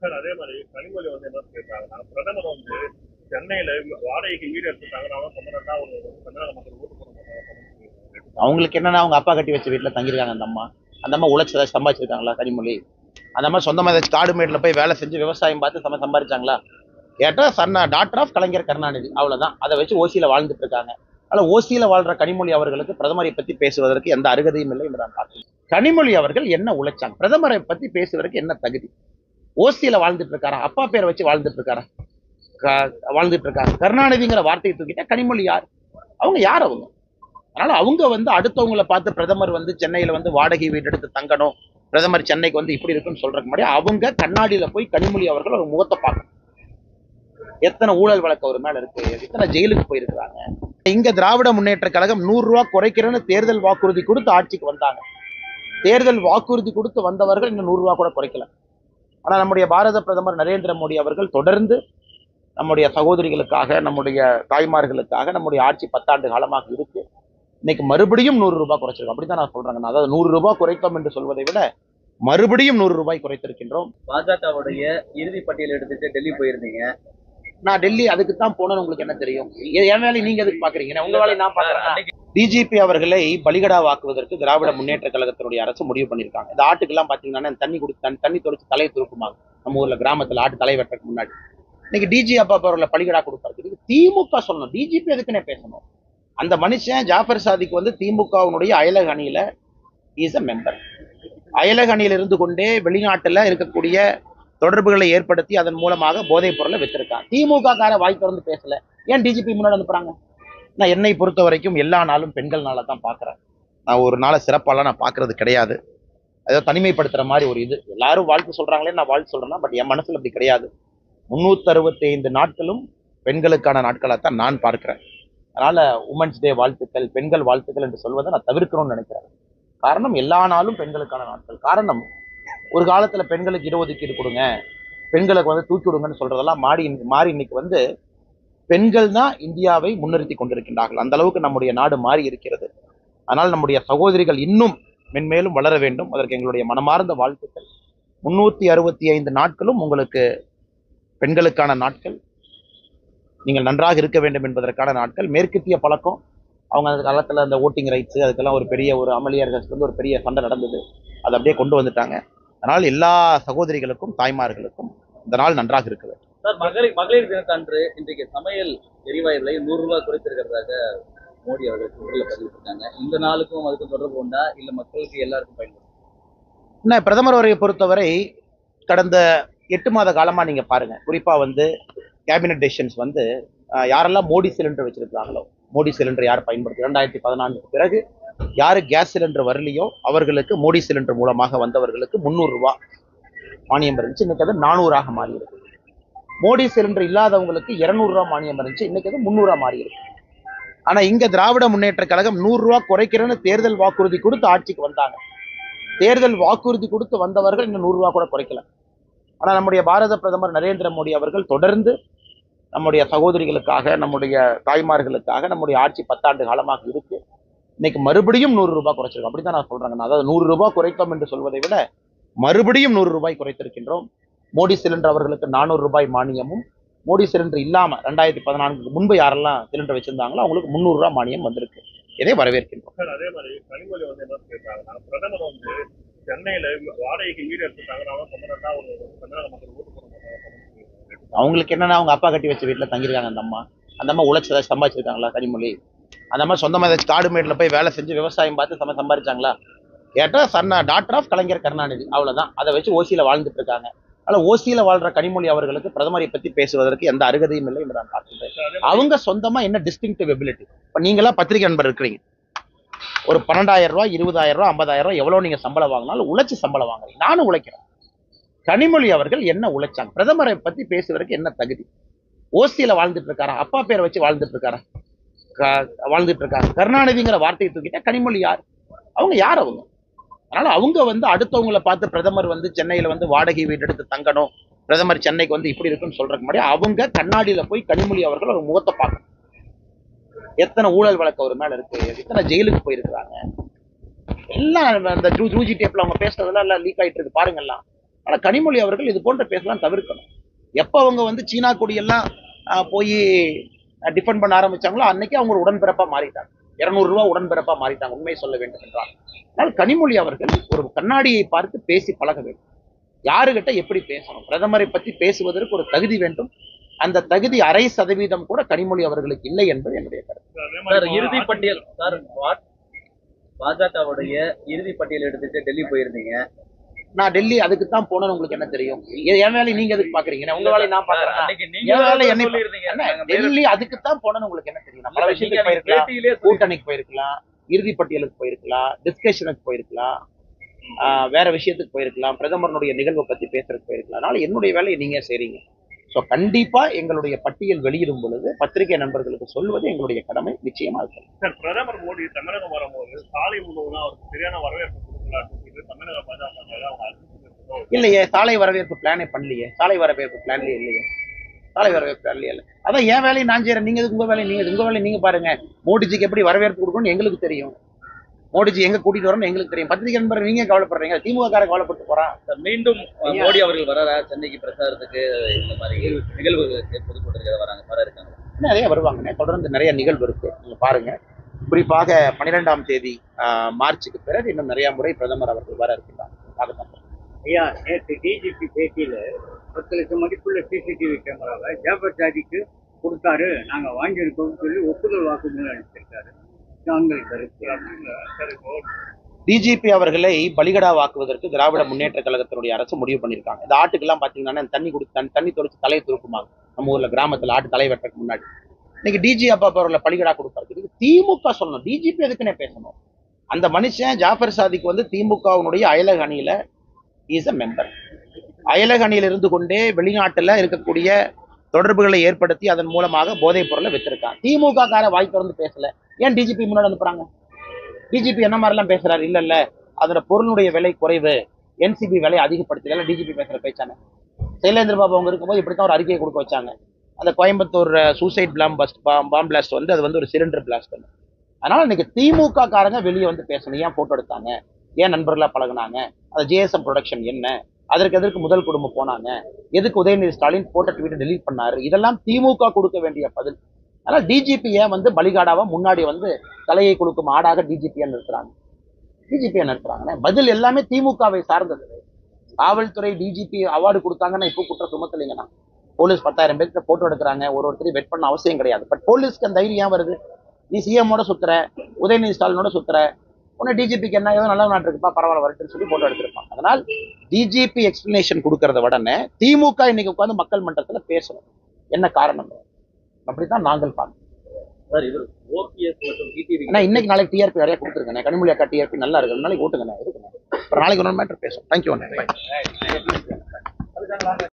Sir அதே மாதிரி கனிமொழி என்ன சொல்லியிருக்காங்கன்னா பிரதமர் சென்னையில வாடகைக்கு வீடு எடுத்துட்டாங்கன்னா சொந்தா ஒரு தமிழக மக்கள் ஓட்டு போட மாட்டாங்க. அவங்களுக்கு என்னன்னா அவங்க அப்பா கட்டி வச்ச வீட்டுல தங்கியிருக்காங்க. அந்த அம்மா உழைச்சி ஏதாச்சும் சம்பாதிச்சிருக்காங்களா? கனிமொழி அந்த மாதிரி சொந்தமா ஏதாச்சும் காடு மேட்ல போய் வேலை செஞ்சு விவசாயம் பார்த்து சம்பாதிச்சாங்களா? கேட்டா டாக்டர் ஆஃப் கலைஞர் கருணாநிதி, அவ்வளவுதான். அதை வச்சு ஓசியில வாழ்ந்துட்டு இருக்காங்க. அதனால ஓசியில வாழ்ற கனிமொழி அவர்களுக்கு பிரதமரை பத்தி பேசுவதற்கு எந்த அருகதையும் இல்லை என்று நான் பார்க்கிறேன். கனிமொழி அவர்கள் என்ன உழைச்சாங்க? பிரதமரை பத்தி பேசுவதற்கு என்ன தகுதி? ஓசியில வாழ்ந்துட்டு இருக்காரா? அப்பா பேரை வச்சு வாழ்ந்துட்டு இருக்காரா? வாழ்ந்துட்டு இருக்காங்க. கருணாநிதிங்கிற வார்த்தையை தூக்கிட்டா கனிமொழி யார்? அவங்க யார்? அவங்க அதனால அவங்க அடுத்தவங்களை பார்த்து பிரதமர் சென்னையில வாடகை வீடு எடுத்து தங்கணும், பிரதமர் சென்னைக்கு இப்படி இருக்குன்னு சொல்றதுக்கு முன்னாடி அவங்க கண்ணாடியில போய் கனிமொழி அவர்கள் ஒரு முகத்தை பார்க்கணும். எத்தனை ஊழல் வழக்கு அவர் மேல இருக்கு, எத்தனை ஜெயிலுக்கு போயிருக்கிறாங்க. இங்க திராவிட முன்னேற்ற கழகம் 100 ரூபாய் குறைக்கிறேன்னு தேர்தல் வாக்குறுதி கொடுத்து ஆட்சிக்கு வந்தாங்க. தேர்தல் வாக்குறுதி கொடுத்து வந்தவர்கள் இன்னும் 100 ரூபாய் கூட குறைக்கல. ஆனா நம்முடைய பாரத பிரதமர் நரேந்திர மோடி அவர்கள் தொடர்ந்து நம்முடைய சகோதரிகளுக்காக, நம்முடைய தாய்மார்களுக்காக நம்முடைய ஆட்சி 10 ஆண்டு காலமாக இருக்கு. இன்னைக்கு மறுபடியும் 100 ரூபாய் குறைச்சிருக்கோம். அப்படித்தான் நான் சொல்றேன். அதாவது 100 ரூபாய் குறைத்தோம் என்று சொல்வதை விட மறுபடியும் 100 ரூபாய் குறைத்திருக்கின்றோம். பாஜகவுடைய இறுதி பட்டியல் எடுத்துட்டு டெல்லி போயிருந்தீங்க. நான் டெல்லி அதுக்கு தான் போனேன்னு உங்களுக்கு என்ன தெரியும்? என் வேலையை நீங்க எதுக்கு பாக்குறீங்க? உங்க வேலையை நான் பாக்குறேன். டிஜிபி அவர்களை பலிகடா வாக்குவதற்கு திராவிட முன்னேற்ற கழகத்தினுடைய அரசு முடிவு பண்ணியிருக்காங்க. இந்த ஆட்டுக்கெல்லாம் பாத்தீங்கன்னா தண்ணி தொடிச்சு தலையை துருக்குமாங்க. நம்ம ஊர்ல கிராமத்துல ஆட்டு தலை வெட்டக்கு முன்னாடி இன்னைக்கு டிஜி அப்பா அவர்களை பலிகடா கொடுப்பாரு. திமுக சொல்லணும், டிஜிபி எதுக்குன்னே பேசணும். அந்த மனுஷன் ஜாஃபர் சாதிக்கு திமுகவினுடைய அயலக அணியில இஸ் அ மெம்பர். அயலக அணியில் இருந்து கொண்டே வெளிநாட்டுல இருக்கக்கூடிய தொடர்புகளை ஏற்படுத்தி அதன் மூலமாக போதைப் பொருளை வித்திருக்கான். திமுக கார வாய் திறந்து பேசல, ஏன் டிஜிபி முன்னாடி அனுப்புறாங்க? நான் என்னை பொறுத்த வரைக்கும் எல்லா நாளும் பெண்கள் நாளை தான் பாக்குறேன். நான் ஒரு நாளை சிறப்பாலாம் நான் பாக்குறது கிடையாது. ஏதோ தனிமைப்படுத்துற மாதிரி ஒரு இது. எல்லாரும் வாழ்த்து சொல்றாங்களே, நான் வாழ்த்து சொல்றேன்னா, பட் என் மனசுல அப்படி கிடையாது. 365 நாட்களும் பெண்களுக்கான நாட்களாகத்தான் நான் பார்க்கிறேன். அதனால உமன்ஸ் டே வாழ்த்துக்கள், பெண்கள் வாழ்த்துக்கள் என்று சொல்வதை நான் தவிர்க்கணும்னு நினைக்கிறேன். காரணம், எல்லா நாளும் பெண்களுக்கான நாட்கள். காரணம், ஒரு காலத்துல பெண்களுக்கு இடஒதுக்கீடு கொடுங்க, பெண்களுக்கு தூக்கி விடுங்கன்னு சொல்றதெல்லாம் மாறி இன்னைக்கு பெண்கள் தான் இந்தியாவை முன்னிறுத்தி கொண்டிருக்கின்றார்கள். அந்த அளவுக்கு நம்முடைய நாடு மாறி இருக்கிறது. ஆனால் நம்முடைய சகோதரிகள் இன்னும் மென்மேலும் வளர வேண்டும். அதற்கு எங்களுடைய மனமார்ந்த வாழ்த்துக்கள். 365 நாட்களும் உங்களுக்கு பெண்களுக்கான நாட்கள், நீங்கள் நன்றாக இருக்க வேண்டும் என்பதற்கான நாட்கள். மேற்கத்திய பழக்கம், அவங்க அந்த காலத்துல அந்த ஓட்டிங் ரைட்ஸ், அதுக்கெல்லாம் ஒரு பெரிய ஒரு அமளியர்கள் ஒரு பெரிய சண்டை நடந்தது. அதை அப்படியே கொண்டு வந்துட்டாங்க. அதனால் எல்லா சகோதரிகளுக்கும் தாய்மார்களுக்கும் இந்த நாள் நன்றாக இருக்க வேண்டும். சார், மகளிர் தினத்தன்று இன்றைக்கு சமையல் எரிவாயு விலை 100 ரூபாய் குறைத்திருக்கிறதாக மோடி அவர்கள் ட்விட்டர்ல பதிவிட்டிருக்காங்க. இந்த நாளுக்கும் அதுக்கும் தொடர்பு உண்டா, இல்ல மக்களுக்கு எல்லாருக்கும் பயன்படும்? என்ன, பிரதமர் அவரை பொறுத்தவரை கடந்த 8 மாத காலமா நீங்க பாருங்க, குறிப்பா கேபினட் டெசிஷன்ஸ் யாரெல்லாம் மோடி சிலிண்டர் வச்சிருக்காங்களோ, மோடி சிலிண்டர் யார் பயன்படுத்தி 2014 பிறகு யாரு கேஸ் சிலிண்டர் வரலையோ அவர்களுக்கு மோடி சிலிண்டர் மூலமாக வந்தவர்களுக்கு 300 ரூபாய் மானியம் இருந்துச்சு. இன்னைக்கு அது 400ஆக மாறி இருக்கு. மோடி சிலிண்டர் இல்லாதவங்களுக்கு 200 ரூபாய் மானியம் இருந்துச்சு. இன்னைக்கு அது 300 மாறி இருக்கு. ஆனா இங்க திராவிட முன்னேற்ற கழகம் 100 ரூபாய் குறைக்கிறேன்னு தேர்தல் வாக்குறுதி கொடுத்து ஆட்சிக்கு வந்தாங்க. தேர்தல் வாக்குறுதி கொடுத்து வந்தவர்கள் இன்னும் 100 ரூபாய் கூட குறைக்கல. ஆனா நம்முடைய பாரத பிரதமர் நரேந்திர மோடி அவர்கள் தொடர்ந்து நம்முடைய சகோதரிகளுக்காக, நம்முடைய தாய்மார்களுக்காக நம்முடைய ஆட்சி 10 ஆண்டு காலமாக இருக்கு. இன்னைக்கு மறுபடியும் 100 ரூபாய் குறைச்சிருக்கோம். அப்படித்தான் நான் சொல்றேன். அதாவது 100 ரூபாய் குறைத்தோம் என்று சொல்வதை விட மறுபடியும் 100 ரூபாய் குறைத்திருக்கின்றோம். மோடி சிலிண்டர் அவர்களுக்கு 400 ரூபாய் மானியமும், மோடி சிலிண்டர் இல்லாம 2014 முன்பு யாரெல்லாம் சிலிண்டர் வச்சிருந்தாங்களோ அவங்களுக்கு 300 ரூபாய் மானியம் வந்திருக்கு. இதை வரவேற்கின்றோம். அதே மாதிரி கனிமொழி என்ன சொல்லியிருக்காங்கன்னா பிரதமர் சென்னையில வாடகைக்கு வீடு எடுத்துட்டாங்கன்னா சொந்தா ஒரு தமிழக மக்கள் ஓட்டு போட மாட்டாங்க. அவங்களுக்கு என்னன்னா அவங்க அப்பா கட்டி வச்ச வீட்டுல தங்கியிருக்காங்க. அந்த அம்மா உழைச்சி ஏதாச்சும் சம்பாதிச்சிருக்காங்களா? கனிமொழி அந்த மாதிரி சொந்தமா ஏதாச்சும் காடு மேட்ல போய் வேலை செஞ்சு விவசாயம் பார்த்து சம்பாதிச்சாங்களா? கேட்டா டாக்டர் ஆஃப் கலைஞர் கருணாநிதி, அவ்வளவுதான். அதை வச்சு ஓசியில வாழ்ந்துட்டு இருக்காங்க. அதனால ஓசியில வாழ்ற கனிமொழி அவர்களுக்கு பிரதமரை பத்தி பேசுவதற்கு எந்த அருகதையும் இல்லை என்று நான் பார்க்கிறேன். அவங்க சொந்தமா என்ன டிஸ்டிங்டிவ் எபிலிட்டி? இப்ப நீங்களா பத்திரிகை நண்பர் இருக்கிறீங்க, ஒரு 12,000 ரூபாய், 20,000 ரூபாய், 50,000 ரூபாய் எவ்வளவு நீங்க சம்பளம் வாங்கினாலும் உழைச்சி சம்பளம் வாங்குறீங்க. நானும் உழைக்கிறேன். கனிமொழி அவர்கள் என்ன உழைச்சாங்க? பிரதமரை பத்தி பேசுவதற்கு என்ன தகுதி? ஓசியில வாழ்ந்துட்டு இருக்காரா? அப்பா பேரை வச்சு வாழ்ந்துட்டு இருக்காரா? வாழ்ந்துட்டு இருக்காங்க. கருணாநிதிங்கிற வார்த்தையை தூக்கிட்டா கனிமொழி யார்? அவங்க யார்? அவங்க அதனால அவங்க அடுத்தவங்களை பார்த்து பிரதமர் சென்னையில வாடகை வீடு எடுத்து தங்கணும், பிரதமர் சென்னைக்கு இப்படி இருக்குன்னு சொல்றதுக்கு முன்னாடி அவங்க கண்ணாடியில போய் கனிமொழி அவர்கள் ஒரு முகத்தை பார்க்கணும். எத்தனை ஊழல் வழக்கு அவர் மேல இருக்கு, எத்தனை ஜெயிலுக்கு போயிருக்கிறாங்க, எல்லாம் அந்த ஜூஜி டேப்ல அவங்க பேசுறதெல்லாம் எல்லாம் லீக் ஆயிட்டு இருக்கு பாருங்கலாம். ஆனா கனிமொழி அவர்கள் இது போன்ற பேசலாம் தவிர்க்கணும். எப்ப அவங்க வந்து சீனா கொடியெல்லாம் போய் டிஃபெண்ட் பண்ண ஆரம்பிச்சாங்களோ அன்னைக்கு அவங்க ஒரு உடன்பிறப்பா மாறிட்டாங்க. 200 ரூபாய் உடன்பிறப்பா மாறிட்டாங்க, உண்மை சொல்ல வேண்டும் என்றால். அதனால் கனிமொழி அவர்கள் ஒரு கண்ணாடியை பார்த்து பேசி பழக வேண்டும். யாருகிட்ட எப்படி பேசணும், பிரதமரை பற்றி பேசுவதற்கு ஒரு தகுதி வேண்டும். அந்த தகுதி 0.5% கூட கனிமொழி அவர்களுக்கு இல்லை என்பது என்னுடைய கருத்து. இறுதி பட்டியல் சார், பாஜகவுடைய இறுதி பட்டியல் எடுத்துட்டு டெல்லி போயிருந்தீங்க. நான் டெல்லி அதுக்கு தான் போனேன்னு உங்களுக்கு என்ன தெரியும்? என் வேலையை நீங்க எதுக்கு பாக்குறீங்க? உங்க வேலையை நான் பாக்குறேன். டெல்லி அதுக்கு தான் போனேன்னு உங்களுக்கு என்ன தெரியும்? பல விஷயத்துக்கு போயிருக்கலாம், கூட்டணிக்கு போயிருக்கலாம், இறுதி பட்டியலுக்கு போயிருக்கலாம், டிஸ்கஷனுக்கு போயிருக்கலாம், வேற விஷயத்துக்கு போயிருக்கலாம், பிரதமருடைய நிகழ்வை பத்தி பேசுறதுக்கு போயிருக்கலாம். அதனால என்னுடைய வேலையை நீங்க செய்றீங்க. ஸோ கண்டிப்பா எங்களுடைய பட்டியல் வெளியிடும் பொழுது பத்திரிகை நண்பர்களுக்கு சொல்வது எங்களுடைய கடமை. நிச்சயமா இருக்கும். சார், பிரதமர் மோடி தமிழகம் வரும்போது சாலை உணவுனா அவருக்கு சரியான வரவேற்பு கொடுக்கலான்னு தமிழக பாஜக இல்லையே, சாலை வரவேற்பு பிளானே பண்ணலையே, சாலை வரவேற்பு பிளான்லயே இல்லையே, சாலை வரவேற்பு பிளான்லயே இல்லை. அதான் என் வேலையை நான் செய்யறேன், நீங்க உங்க வேலையை நீங்க பாருங்க. மோடிஜிக்கு எப்படி வரவேற்பு கொடுக்கணும்னு எங்களுக்கு தெரியும். மோடிஜி எங்க கூட்டிட்டு வரணும் எங்களுக்கு தெரியும். பத்திரிகை நண்பர் நீங்க கவலைப்படுறீங்க, திமுக காரன் கவலைப்பட்டு போறான். மீண்டும் மோடி அவர்கள் வராரா சென்னைக்கு பிரச்சாரத்துக்கு? இந்த மாதிரி நிகழ்வுகளுக்கு பொதுக்கூட்டத்துக்கு வராங்க, வர இருக்காங்க. நிறைய வருவாங்க, தொடர்ந்து நிறைய நிகழ்வு இருக்கு, நீங்க பாருங்க. குறிப்பாக 12ஆம் தேதி மார்ச்சுக்கு பிறகு இன்னும் நிறைய முறை பிரதமர் அவர்கள் வர இருக்கிறாங்க. ஐயா, நேற்று டிஜிபி பேட்டியில 10 லட்சம் மதிப்புள்ள சிசிடிவி கேமராவை ஜாபர் ஜாதிக்கு கொடுத்தாரு, நாங்க வாங்கியிருக்கோம்னு சொல்லி ஒப்புதல் வாக்குமூலம் அளித்திருக்காரு. டிஜிபி அவர்களை பலிகடா வாக்குவதற்கு திராவிட முன்னேற்ற கழகத்தினுடைய அரசு முடிவு பண்ணியிருக்காங்க. இந்த ஆட்டுக்கெல்லாம் பாத்தீங்கன்னா தண்ணி தொடிச்சு தலையை துருக்குமாங்க. நம்ம ஊர்ல கிராமத்துல ஆட்டு தலை வெட்டக்கு முன்னாடி இன்னைக்கு டிஜி அப்பா அவர்களை பலிகடா கொடுப்பாரு. திமுக சொல்லணும், டிஜிபி எதுக்குன்னே பேசணும். அந்த மனுஷன் ஜாஃபர் சாதிக்கு வந்து திமுகவினுடைய அயலக அணியில இஸ் அ மெம்பர். அயலக அணியில் இருந்து கொண்டே வெளிநாட்டுல இருக்கக்கூடிய தொடர்புகளை ஏற்படுத்தி அதன் மூலமாக போதைப் பொருளை வித்திருக்காங்க. திமுக கார வாய் திறந்து பேசல, ஏன் டிஜிபி முன்னாடி அனுப்புறாங்க? டிஜிபி என்ன மாதிரிலாம் பேசுறாரு? இல்ல அதோட பொருளுடைய விலை குறைவு, என்சிபி விலை அதிகப்படுத்தல டிஜிபி பேசுற பேச்சானே. சைலேந்திர பாபு அவங்க இருக்கும்போது இப்படித்தான் ஒரு அறிக்கையை கொடுக்க வச்சாங்க. அந்த கோயம்புத்தூர் சூசைட் பாம் பிளாஸ்ட் வந்து அது வந்து ஒரு சிலிண்டர் பிளாஸ்ட். அதனால இன்னைக்கு திமுக காரங்க வெளியே வந்து பேசணும். ஏன் போட்டோ எடுத்தாங்க, ஏன் நண்பர்களா பழகினாங்க, அது ஜேஎஸ்எம் ப்ரொடக்ஷன் என்ன, அதற்கு முதல் குடும்பம் போனாங்க, எதுக்கு உதயநிதி ஸ்டாலின் போட்ட ட்வீட்டை டெலீட் பண்ணாரு, இதெல்லாம் திமுக கொடுக்க வேண்டிய பதில். அதனால டிஜிபி ஏன் வந்து பலிகாடாவா முன்னாடி வந்து தலையை கொடுக்கும் ஆடாக டிஜிபியை நிறுத்துறாங்க? பதில் எல்லாமே திமுகவை சார்ந்தது. காவல்துறை டிஜிபி அவார்டு கொடுத்தாங்கன்னா இப்போ குற்றம் சுமத்தலைங்கன்னா போலீஸ் 10,000 பேருக்கு போட்டோ எடுக்கிறாங்க, ஒருத்தரையும் வெட் பண்ண அவசியம் கிடையாது. பட் போலீஸ்க்கு அந்த தைரியம் ஏன் வருது? நீ சிஎம்மோட சுத்துற, உதயநிதி ஸ்டாலினோட சுத்துற, உன்ன டிஜிபிக்கு என்ன ஏதோ நல்ல நாட்டு இருக்குப்பா, பரவாயில்ல வரட்டுன்னு சொல்லி போட்டோ எடுத்திருப்பாங்க. அதனால் டிஜிபி எக்ஸ்பிளனேஷன் கொடுக்கறத உடனே திமுக இன்னைக்கு உட்காந்து மக்கள் மன்றத்துல பேசணும், என்ன காரணம். அப்படித்தான் நாங்கள் பார்க்கணும். இன்னைக்கு நாளைக்கு டிஆர்பி நிறைய கொடுத்துருக்கேன். கனிமொழி அக்கா டிஆர்பி நல்லா இருக்கு, நாளைக்கு ஓட்டுங்க, இருக்குங்க. நாளைக்கு ஒரு மேட்டர் பேசுவோம். தேங்க்யூ.